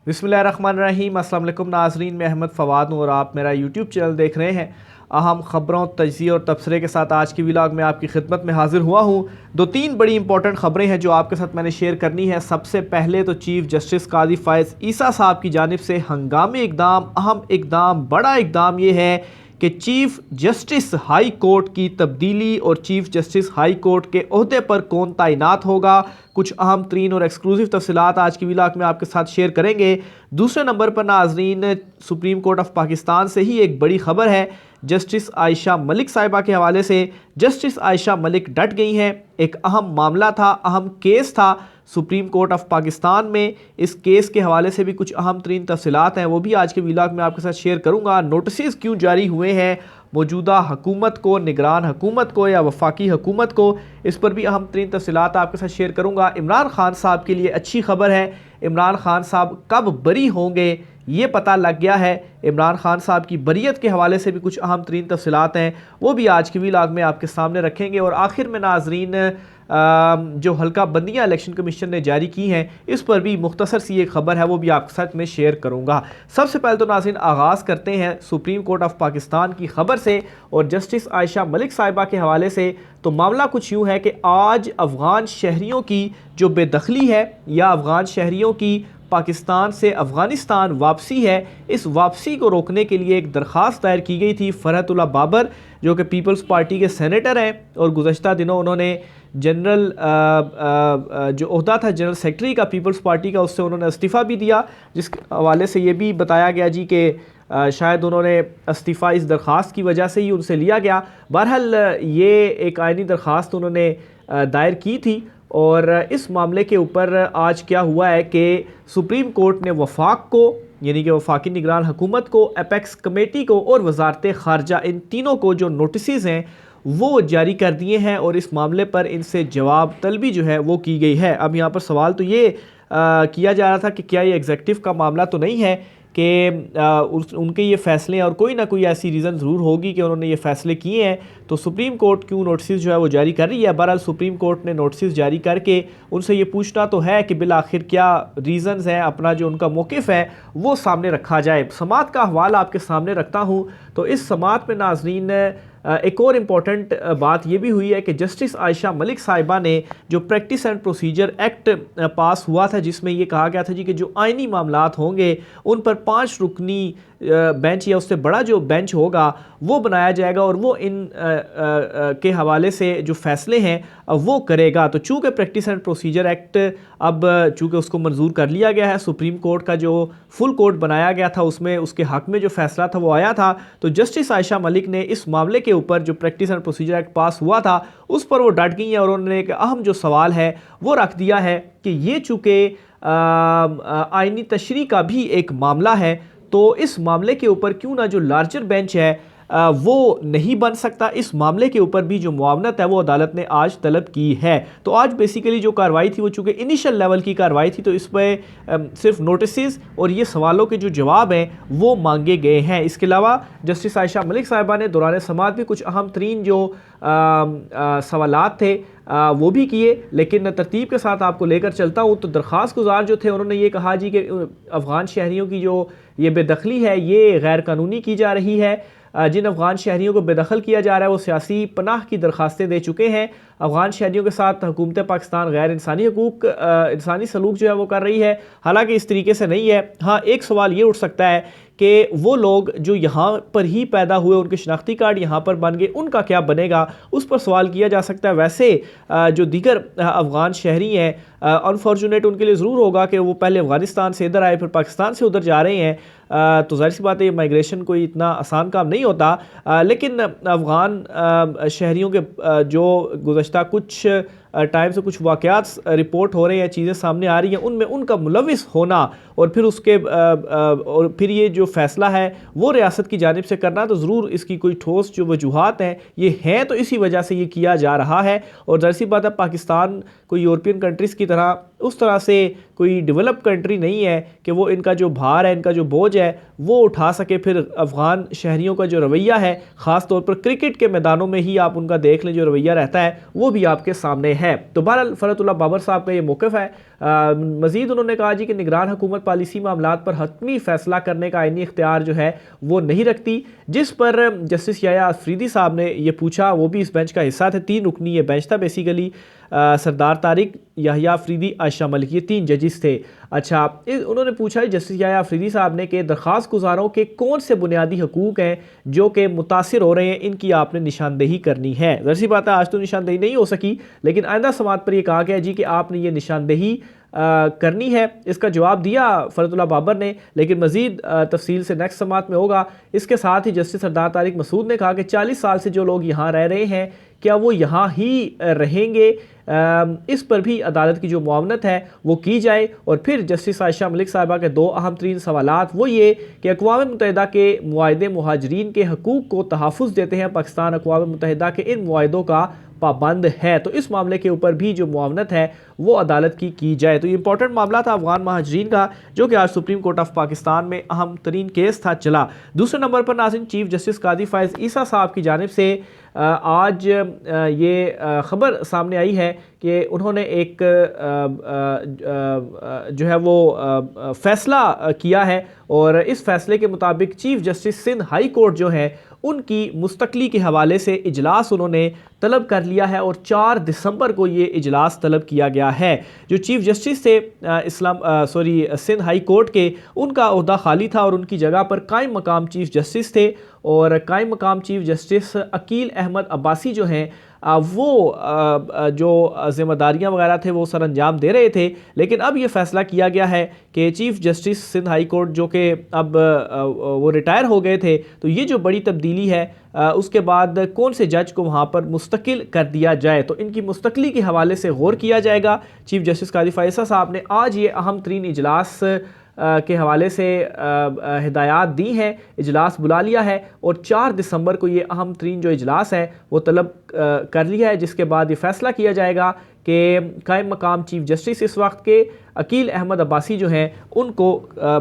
बिस्मिल्लाहिर्रहमानिर्रहीम। अस्सलाम वालेकुम नाज़रीन, मैं अहमद फ़वाद हूँ और आप मेरा यूट्यूब चैनल देख रहे हैं। अहम ख़बरों, तजिए और तबसरे के साथ आज की व्लॉग में आपकी खिदमत में हाजिर हुआ हूँ। दो तीन बड़ी इंपॉर्टेंट ख़बरें हैं जो आपके साथ मैंने शेयर करनी है। सबसे पहले तो चीफ़ जस्टिस काजी फ़ाइज़ ईसा साहब की जानिब से हंगामी इक़दाम, अहम इक़दाम, बड़ा इक़दाम ये है कि चीफ़ जस्टिस हाई कोर्ट की तब्दीली और चीफ़ जस्टिस हाई कोर्ट के ओहदे पर कौन तैनात होगा। कुछ अहम तरीन और एक्सक्लूसिव तफसीलात आज की व्लॉग में आपके साथ शेयर करेंगे। दूसरे नंबर पर नाज़रीन, सुप्रीम कोर्ट ऑफ पाकिस्तान से ही एक बड़ी खबर है। जस्टिस आयशा मलिक साहिबा के हवाले से जस्टिस आयशा मलिक डट गई हैं। एक अहम मामला था, अहम केस था सुप्रीम कोर्ट ऑफ पाकिस्तान में। इस केस के हवाले से भी कुछ अहम तरीन तफसीलात हैं, वो भी आज के व्लॉग में आपके साथ शेयर करूँगा। नोटिस क्यों जारी हुए हैं मौजूदा हुकूमत को, निगरान हुकूमत को या वफाकी हुकूमत को, इस पर भी अहम तरीन तफसीलात आपके साथ शेयर करूँगा। इमरान खान साहब के लिए अच्छी खबर है। इमरान खान साहब कब बरी होंगे ये पता लग गया है। इमरान खान साहब की बरीयत के हवाले से भी कुछ अहम तरीन तफसीलात हैं, वो भी आज के व्लॉग में आपके सामने रखेंगे। और आखिर में नाजरीन, जो हल्का बंदियाँ इलेक्शन कमीशन ने जारी की हैं, इस पर भी मुख्तसर सी एक खबर है, वो भी आपके साथ में शेयर करूँगा। सबसे पहले तो नाज़रीन आगाज़ करते हैं सुप्रीम कोर्ट ऑफ पाकिस्तान की खबर से और जस्टिस आयशा मलिक साहिबा के हवाले से। तो मामला कुछ यूँ है कि आज अफ़गान शहरियों की जो बेदखली है या अफ़गान शहरियों की पाकिस्तान से अफ़गानिस्तान वापसी है, इस वापसी को रोकने के लिए एक दरख्वास्त दायर की गई थी। फ़रहतुल्लाह बाबर जो कि पीपल्स पार्टी के सेनेटर हैं और गुज़श्ता दिनों उन्होंने जनरल जो ओहदा था जनरल सेक्रेटरी का पीपल्स पार्टी का, उससे उन्होंने इस्तीफ़ा भी दिया, जिस हवाले से ये भी बताया गया जी कि शायद उन्होंने इस्तीफ़ा इस दरख्वास्त की वजह से ही उनसे लिया गया। बहरहाल ये एक आइनी दरख्वास्त उन्होंने दायर की थी और इस मामले के ऊपर आज क्या हुआ है कि सुप्रीम कोर्ट ने वफाक को, यानी कि वफाकी निगरान हुकूमत को, एपेक्स कमेटी को और वजारत ख़ारजा, इन तीनों को जो नोटिस हैं वो जारी कर दिए हैं और इस मामले पर इनसे जवाब तलबी जो है वो की गई है। अब यहाँ पर सवाल तो ये किया जा रहा था कि क्या ये एग्जेक्टिव का मामला तो नहीं है कि उनके ये फ़ैसले हैं और कोई ना कोई ऐसी रीज़न ज़रूर होगी कि उन्होंने ये फ़ैसले किए हैं, तो सुप्रीम कोर्ट क्यों नोटिस जो है वो जारी कर रही है। बहरहाल सुप्रीम कोर्ट ने नोटिस जारी करके उनसे ये पूछना तो है कि बिल आखिर क्या रीज़न्स हैं, अपना जो उनका मौक़िफ़ है वो सामने रखा जाए। समात का हवाला आपके सामने रखता हूँ। तो इस समात में नाज़रीन एक और इम्पॉर्टेंट बात यह भी हुई है कि जस्टिस आयशा मलिक साहिबा ने जो प्रैक्टिस एंड प्रोसीजर एक्ट पास हुआ था, जिसमें यह कहा गया था जी कि जो आइनी मामलात होंगे उन पर 5 रुकनी बेंच या उससे बड़ा जो बेंच होगा वो बनाया जाएगा और वो इन के हवाले से जो फ़ैसले हैं वो करेगा। तो चूँकि प्रैक्टिस एंड प्रोसीजर एक्ट अब चूँकि उसको मंजूर कर लिया गया है, सुप्रीम कोर्ट का जो फुल कोर्ट बनाया गया था उसमें उसके हक़ में जो फ़ैसला था वो आया था, तो जस्टिस आयशा मलिक ने इस मामले के ऊपर जो प्रैक्टिस एंड प्रोसीजर एक्ट पास हुआ था उस पर वो डट गई हैं और उन्होंने एक अहम जो सवाल है वो रख दिया है कि ये चूँकि आइनी तशरीह का भी एक मामला है, तो इस मामले के ऊपर क्यों ना जो लार्जर बेंच है वो नहीं बन सकता। इस मामले के ऊपर भी जो मुआवनत है वो अदालत ने आज तलब की है। तो आज बेसिकली जो कार्रवाई थी वो चूँकि इनिशियल लेवल की कार्रवाई थी, तो इस पर सिर्फ नोटिस और ये सवालों के जो जवाब हैं वो मांगे गए हैं। इसके अलावा जस्टिस आयशा मलिक साहिबा ने दौरान समात भी कुछ अहम तरीन जो सवालात थे वो भी किए, लेकिन तरतीब के साथ आपको लेकर चलता हूँ। तो दरख्वास्त गुजार जो थे उन्होंने ये कहा जी कि अफ़गान शहरियों की जो ये बेदखली है ये गैर कानूनी की जा रही है। जिन अफ़गान शहरियों को बेदखल किया जा रहा है वो सियासी पनाह की दरख्वास्तें दे चुके हैं। अफ़गान शहरियों के साथ हुकूमत पाकिस्तान गैर इंसानी हकूक़, इंसानी सलूक जो है वो कर रही है, हालांकि इस तरीके से नहीं है। हाँ, एक सवाल ये उठ सकता है कि वो लोग जो यहाँ पर ही पैदा हुए, उनके शनाख्ती कार्ड यहाँ पर बन गए, उनका क्या बनेगा, उस पर सवाल किया जा सकता है। वैसे जो दीगर अफ़गान शहरी हैं, अनफॉर्चुनेट उनके लिए ज़रूर होगा कि वो पहले अफ़गानिस्तान से इधर आए फिर पाकिस्तान से उधर जा रहे हैं, तो जाहिर सी बात है ये माइग्रेशन कोई इतना आसान काम नहीं होता। लेकिन अफ़गान शहरियों के जो गुज़श्ता कुछ टाइम से कुछ वाक़यात रिपोर्ट हो रहे हैं, चीज़ें सामने आ रही हैं, उनमें उनका मुलविस होना और फिर उसके और फिर ये जो फ़ैसला है वो रियासत की जानिब से करना, तो ज़रूर इसकी कोई ठोस जो वजूहात हैं ये हैं, तो इसी वजह से ये किया जा रहा है। और जाहिर सी बात है पाकिस्तान कोई यूरोपियन कंट्रीज़ की तरह उस तरह से कोई डेवलप कंट्री नहीं है कि वो इनका जो भार है, इनका जो बोझ है वो उठा सके। फिर अफ़गान शहरियों का जो रवैया है, ख़ास तौर पर क्रिकेट के मैदानों में ही आप उनका देख लें, जो रवैया रहता है वो भी आपके सामने है। तो बहरहाल फ़रहतुल्लाह बाबर साहब का ये मौक़िफ़ है, मज़ीद उन्होंने कहा जी कि निगरान हुकूमत पॉलिसी मामलात पर हतमी फैसला करने का आईनी इख्तियार जो है वो नहीं रखती। जिस पर जस्टिस याह्या अफरीदी साहब ने ये पूछा, वो भी इस बेंच का हिस्सा थे, 3 रुकनी ये बेंच था बेसिकली, सरदार तारिक, याह्या अफरीदी, आयशा मलिक, ये 3 जजिस थे। अच्छा, उन्होंने पूछा जस्टिस याह्या अफरीदी साहब ने कि दरख्वास्त गुजारों के कौन से बुनियादी हकूक़ हैं जो कि मुतासिर हो रहे हैं, इनकी आपने निशानदेही करनी है। ज़ाहिर सी बात है आज तो निशानदेही नहीं हो सकी, लेकिन आइंदा समात पर यह कहा गया जी कि आपने ये निशानदेही करनी है। इसका जवाब दिया फरदुल्लाह बाबर ने, लेकिन मज़ीद तफसील से नेक्स्ट समात में होगा। इसके साथ ही जस्टिस सरदार तारिक मसूद ने कहा कि 40 साल से जो लोग यहाँ रह रहे हैं क्या वो यहाँ ही रहेंगे, इस पर भी अदालत की जो मुआवनत है वो की जाए। और फिर जस्टिस आयशा मलिक साहिबा के 2 अहम तरीन सवालात वो ये कि अक़वाम मुत्तहिदा के मुआहदे मुहाजिरीन के हकूक़ को तहफ़्फ़ुज़ देते हैं, पाकिस्तान अक़वाम मुत्तहिदा के इन मुआहदों का पाबंद है, तो इस मामले के ऊपर भी जो मुआवनत है वो अदालत की जाए। तो ये इंपॉर्टेंट मामला था अफगान महाजरीन का, जो कि आज सुप्रीम कोर्ट ऑफ पाकिस्तान में अहम तरीन केस था चला। दूसरे नंबर पर नाज़रीन, चीफ जस्टिस कादी फ़ाइज़ ईसा साहब की जानिब से आज ये ख़बर सामने आई है कि उन्होंने एक जो है वो फ़ैसला किया है, और इस फ़ैसले के मुताबिक chief justice Sindh high court जो है उनकी मुस्तकली के हवाले से इजलास उन्होंने तलब कर लिया है, और 4 दिसंबर को ये इजलास तलब किया गया है। जो चीफ जस्टिस थे सिंध हाई कोर्ट के, उनका ओहदा खाली था और उनकी जगह पर कायम मकाम चीफ जस्टिस थे, और कायम मकाम चीफ जस्टिस अकील अहमद अब्बासी जो हैं वो जो ज़िम्मेदारियाँ वगैरह थे वो सर अंजाम दे रहे थे। लेकिन अब ये फ़ैसला किया गया है कि chief justice Sindh high court जो कि अब वो रिटायर हो गए थे, तो ये जो बड़ी तब्दीली है उसके बाद कौन से जज को वहाँ पर मुस्तकिल कर दिया जाए, तो इनकी मुस्तकली के हवाले से गौर किया जाएगा। चीफ जस्टिस कादी फ़ाइज़ साहब ने आज ये अहम तरीन इजलास के हवाले से हिदायत दी हैं, इजलास बुला लिया है, और 4 दिसंबर को ये अहम तरीन जो इजलास है वो तलब कर लिया है, जिसके बाद ये फ़ैसला किया जाएगा कि कायम मकाम चीफ जस्टिस इस वक्त के अकील अहमद अब्बासी जो हैं उनको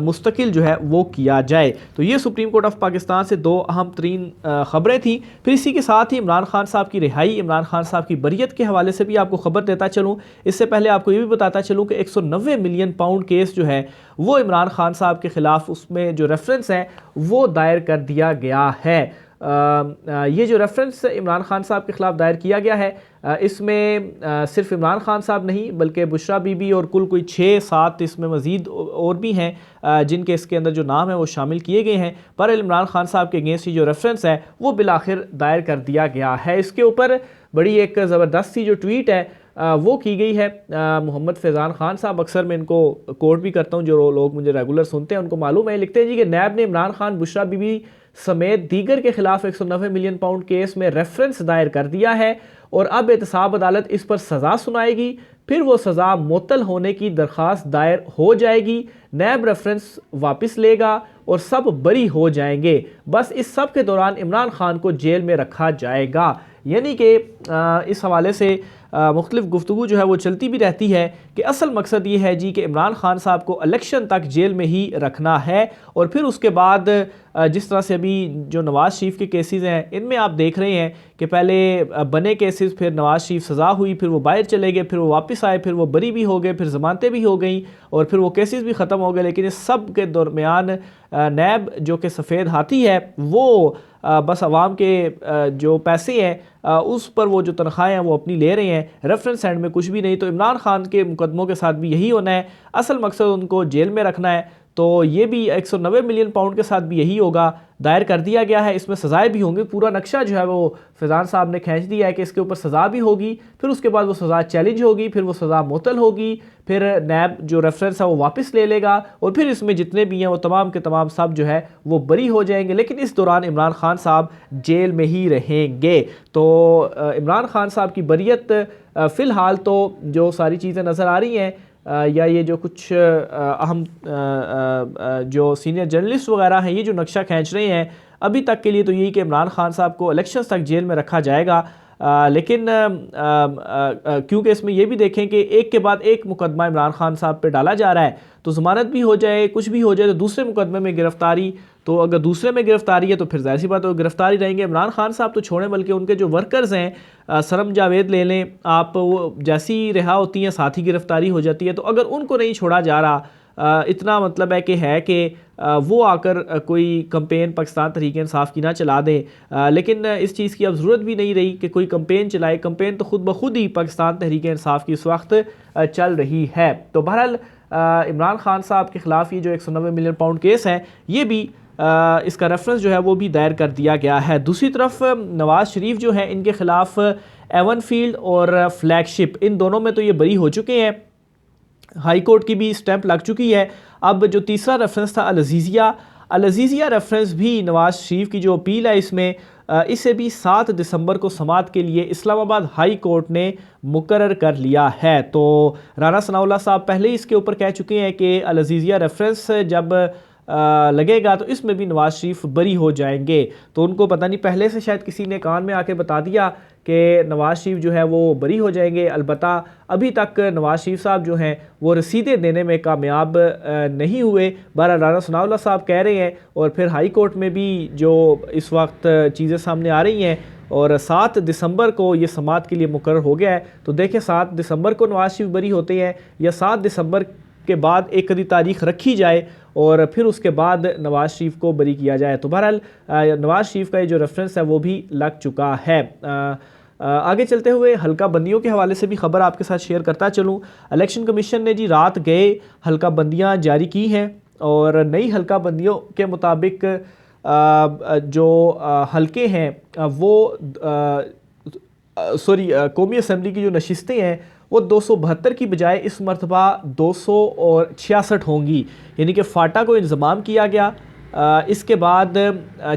मुस्तकिल जो है वो किया जाए। तो ये सुप्रीम कोर्ट ऑफ पाकिस्तान से 2 अहम तरीन ख़बरें थी। फिर इसी के साथ ही इमरान खान साहब की रिहाई, इमरान खान साहब की बरियत के हवाले से भी आपको ख़बर देता चलूँ। इससे पहले आपको ये भी बताता चलूँ कि 190 मिलियन पाउंड केस जो है वो इमरान खान साहब के ख़िलाफ़ उसमें जो रेफरेंस है वो दायर कर दिया गया है। ये जो रेफरेंस इमरान खान साहब के ख़िलाफ़ दायर किया गया है, इसमें सिर्फ इमरान खान साहब नहीं बल्कि बुशरा बीबी और कुल कोई 6-7 इसमें मज़ीद और भी हैं जिनके इसके अंदर जो नाम है वो शामिल किए गए हैं। पर इमरान खान साहब के अगेंस्ट जो रेफरेंस है वो बिलाखिर दायर कर दिया गया है। इसके ऊपर बड़ी एक ज़बरदस्त सी जो ट्वीट है वो की गई है मोहम्मद फैज़ान खान साहब, अक्सर मैं इनको कोट भी करता हूँ, जो लोग मुझे रेगुलर सुनते हैं उनको मालूम है। लिखते हैं जी कि नैब ने इमरान खान, बुशरा बीबी समेत दीगर के खिलाफ 190 मिलियन पाउंड केस में रेफरेंस दायर कर दिया है, और अब एहतसाब अदालत इस पर सज़ा सुनाएगी, फिर वो सज़ा मुअत्तल होने की दरख्वास्त दायर हो जाएगी, नैब रेफरेंस वापस लेगा और सब बरी हो जाएंगे। बस इस सब के दौरान इमरान खान को जेल में रखा जाएगा। यानी कि इस हवाले से मुख्तलिफ गुफ्तगू जो है वो चलती भी रहती है कि असल मकसद ये है जी कि इमरान खान साहब को इलेक्शन तक जेल में ही रखना है, और फिर उसके बाद जिस तरह से अभी जो नवाज़ शरीफ के केसेस हैं इनमें आप देख रहे हैं कि पहले बने केसेस, फिर नवाज़ शरीफ सज़ा हुई, फिर वो बाहर चले गए, फिर वो वापस आए, फिर वो बरी भी हो गए, फिर ज़मानतें भी हो गई, और फिर वो केसेस भी ख़त्म हो गए। लेकिन इस सब के दरमियान नैब जो कि सफ़ेद हाथी है वो बस आवाम के जो पैसे हैं उस पर वो जो तनख्वाहें हैं वो अपनी ले रहे हैं, रेफरेंस एंड में कुछ भी नहीं। तो इमरान खान के मुकदमों के साथ भी यही होना है, असल मकसद उनको जेल में रखना है। तो ये भी 190 मिलियन पाउंड के साथ भी यही होगा, दायर कर दिया गया है, इसमें सज़ाएँ भी होंगी। पूरा नक्शा जो है वो फैज़ान साहब ने खींच दिया है कि इसके ऊपर सज़ा भी होगी, फिर उसके बाद वो सज़ा चैलेंज होगी, फिर वो सज़ा मुअत्तल होगी, फिर नैब जो रेफरेंस है वो वापस ले लेगा, और फिर इसमें जितने भी हैं वो तमाम के तमाम सब जो है वो बरी हो जाएंगे। लेकिन इस दौरान इमरान खान साहब जेल में ही रहेंगे। तो इमरान खान साहब की बरियत फ़िलहाल तो जो सारी चीज़ें नज़र आ रही हैं या ये जो कुछ अहम जो सीनियर जर्नलिस्ट वगैरह हैं ये जो नक्शा खींच रहे हैं, अभी तक के लिए तो यही कि इमरान खान साहब को इलेक्शंस तक जेल में रखा जाएगा। लेकिन क्योंकि इसमें ये भी देखें कि एक के बाद एक मुकदमा इमरान खान साहब पे डाला जा रहा है, तो ज़मानत भी हो जाए, कुछ भी हो जाए, तो दूसरे मुकदमे में गिरफ्तारी, तो अगर दूसरे में गिरफ्तारी है तो फिर जाहिर सी बात है गिरफ्तारी रहेंगे। इमरान खान साहब तो छोड़ें, बल्कि उनके जो वर्कर्स हैं, सरम जावेद ले लें आप, वो जैसी रिहा होती हैं साथ ही गिरफ्तारी हो जाती है। तो अगर उनको नहीं छोड़ा जा रहा, इतना मतलब है कि वो आकर कोई कंपेन पाकिस्तान तहरीक इंसाफ की ना चला दें, लेकिन इस चीज़ की अब ज़रूरत भी नहीं रही कि कोई कंपेन चलाए। कंपेन तो खुद ब खुद ही पाकिस्तान तहरीक इंसाफ की इस वक्त चल रही है। तो बहरहाल इमरान खान साहब के ख़िलाफ़ ये जो 190 मिलियन पाउंड केस है, ये भी इसका रेफरेंस जो है वो भी दायर कर दिया गया है। दूसरी तरफ नवाज़ शरीफ जो है, इनके ख़िलाफ़ एवन फील्ड और फ्लैगशिप, इन दोनों में तो ये बरी हो चुके हैं, हाई कोर्ट की भी स्टैंप लग चुकी है। अब जो तीसरा रेफरेंस था अल-अज़ीज़िया रेफरेंस भी नवाज़ शरीफ की जो अपील है इसमें, इसे भी 7 दिसंबर को समाअत के लिए इस्लामाबाद हाई कोर्ट ने मुकर्रर कर लिया है। तो राना सनाउल्लाह साहब पहले ही इसके ऊपर कह चुके हैं कि अल-अज़ीज़िया रेफरेंस जब लगेगा तो इसमें भी नवाज़ शरीफ बरी हो जाएंगे। तो उनको पता नहीं पहले से शायद किसी ने कान में आके बता दिया कि नवाज़ शरीफ जो है वो बरी हो जाएंगे। अलबत्ता अभी तक नवाज़ शरीफ साहब जो हैं वो रसीदें देने में कामयाब नहीं हुए। बहरहाल राना सनाउल्लाह साहब कह रहे हैं, और फिर हाई कोर्ट में भी जो इस वक्त चीज़ें सामने आ रही हैं, और 7 दिसंबर को ये समाअत के लिए मुकर्रर हो गया है। तो देखें 7 दिसंबर को नवाज़ शरीफ बरी होते हैं या 7 दिसंबर के बाद एक कदी तारीख रखी जाए और फिर उसके बाद नवाज़ शरीफ को बरी किया जाए। तो बहरहाल नवाज़ शरीफ का ये जो रेफरेंस है वो भी लग चुका है। आगे चलते हुए हल्का बंदियों के हवाले से भी खबर आपके साथ शेयर करता चलूँ। इलेक्शन कमीशन ने जी रात गए हल्का बंदियाँ जारी की हैं, और नई हल्का बंदियों के मुताबिक जो हल्के हैं वो कौमी असम्बली की जो नशिस्तें हैं वो 272 की बजाय इस मरतबा 266 होंगी, यानी कि फाटा को इंतज़ाम किया गया। इसके बाद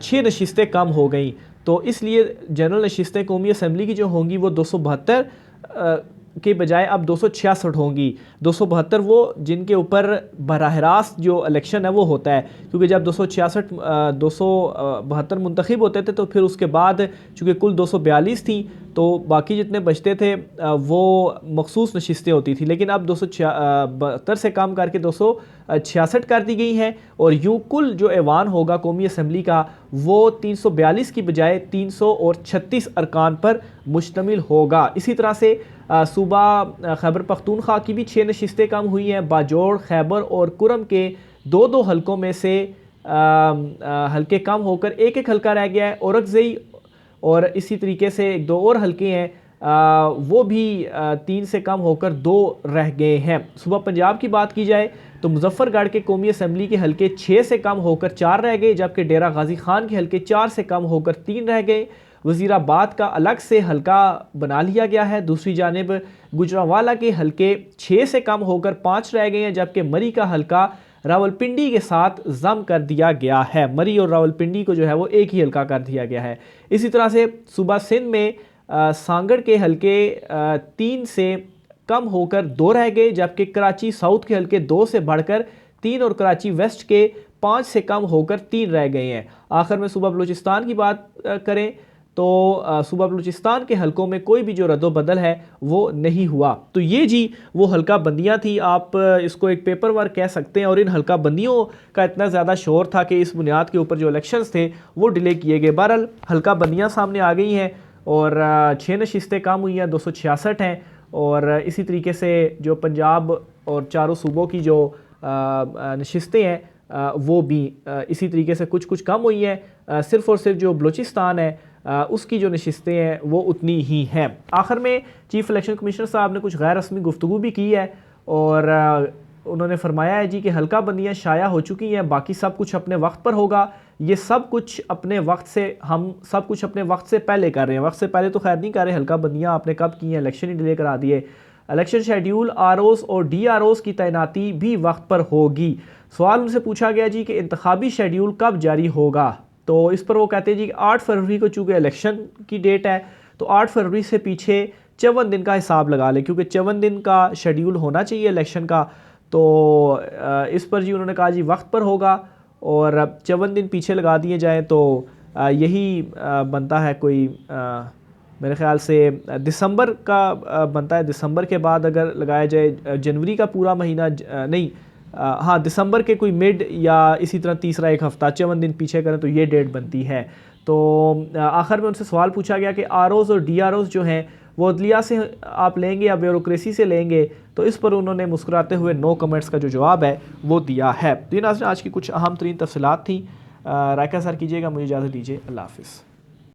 6 नशिस्तें कम हो गई, तो इसलिए जनरल नशिस्तें कौमी असम्बली की जो होंगी वो 272 के बजाय अब 266 होंगी। 272 वो जिनके ऊपर बराह रास्त जो इलेक्शन है वो होता है, क्योंकि जब 272 मुंतखब होते थे तो फिर उसके बाद चूँकि कुल 242 थी तो बाकी जितने बचते थे वो मखसूस नशिस्तें होती थी, लेकिन अब 272 से कम करके 266 कर दी गई हैं, और यूँ कुल जो ऐवान होगा कौमी असम्बली का वो 342 की बजाय 336 अरकान पर मुश्तमिल होगा। इसी तरह से सूबा खैबर पख्तूनख्वा की भी 6 नशिस्तें कम हुई हैं। बाजोड़, खैबर और कुरम के 2-2 हलकों में से हल्के कम होकर एक हल्का रह गया है। औरकज़ई और इसी तरीके से 1-2 और हल्के हैं, वो भी 3 से कम होकर 2 रह गए हैं। सूबा पंजाब की बात की जाए तो मुजफ्फरगढ़ के कौमी असम्बली के हल्के 6 से कम होकर 4 रह गए, जबकि डेरा गाजी खान के हल्के 4 से कम होकर 3 रह गए। वज़ीराबाद का अलग से हल्का बना लिया गया है। दूसरी जानिब गुजरांवाला के हल्के 6 से कम होकर 5 रह गए हैं, जबकि मरी का हल्का रावलपिंडी के साथ जम कर दिया गया है। मरी और रावलपिंडी को जो है वो एक ही हल्का कर दिया गया है। इसी तरह से सूबा सिंध में सांगड़ के हल्के 3 से कम होकर 2 रह गए, जबकि कराची साउथ के हल्के 2 से बढ़कर 3 और कराची वेस्ट के 5 से कम होकर 3 रह गए हैं। आखिर में सूबा बलूचिस्तान की बात करें तो सूबा बलूचिस्तान के हलकों में कोई भी जो रद्दो बदल है वो नहीं हुआ। तो ये जी वो हल्का बंदियाँ थी, आप इसको एक पेपर वर्क कह सकते हैं, और इन हल्का बंदियों का इतना ज़्यादा शोर था कि इस बुनियाद के ऊपर जो इलेक्शंस थे वो डिले किए गए। बहरहाल हल्का बंदियाँ सामने आ गई हैं और 6 नशिस्तें कम हुई हैं, 266 हैं, और इसी तरीके से जो पंजाब और चारों सूबों की जो नशिस्तें हैं वो भी इसी तरीके से कुछ कुछ कम हुई हैं। सिर्फ़ और सिर्फ जो बलूचिस्तान है उसकी जो नशिस्तें हैं वो उतनी ही हैं। आखिर में चीफ़ इलेक्शन कमिश्नर साहब ने कुछ गैर रस्मी गुफ्तगू भी की है, और उन्होंने फरमाया है जी कि हल्का बंदियाँ शाया हो चुकी हैं, बाकी सब कुछ अपने वक्त पर होगा। ये सब कुछ अपने वक्त से, हम सब कुछ अपने वक्त से पहले कर रहे हैं। वक्त से पहले तो खैर नहीं कर रहे, हल्का बंदियाँ आपने कब की हैं, इलेक्शन ही डिले करा दिए। इलेक्शन शेड्यूल ROs और DROs की तैनाती भी वक्त पर होगी। सवाल उनसे पूछा गया जी कि इंतखाबी शेड्यूल कब जारी होगा, तो इस पर वो कहते हैं जी कि 8 फरवरी को चूँकि इलेक्शन की डेट है तो 8 फरवरी से पीछे 54 दिन का हिसाब लगा लें, क्योंकि 54 दिन का शेड्यूल होना चाहिए इलेक्शन का। तो इस पर जी उन्होंने कहा जी वक्त पर होगा, और 54 दिन पीछे लगा दिए जाएँ तो यही बनता है कोई मेरे ख़्याल से दिसंबर का बनता है। दिसंबर के बाद अगर लगाया जाए जनवरी का पूरा महीना नहीं, हाँ, दिसंबर के कोई मिड या इसी तरह तीसरा एक हफ़्ता 54 दिन पीछे करें तो ये डेट बनती है। तो आखिर में उनसे सवाल पूछा गया कि आरओज़ और डीआरओज़ जो हैं वो अदलिया से आप लेंगे या ब्यूरोक्रेसी से लेंगे, तो इस पर उन्होंने मुस्कुराते हुए नो कमेंट्स का जो जवाब है वो दिया है। तो ये नाज़रीन आज की कुछ अहम तरीन तफसीलात थी। रायका सर कीजिएगा, मुझे इजाज़त दीजिए। अल्लाह हाफ़िज़।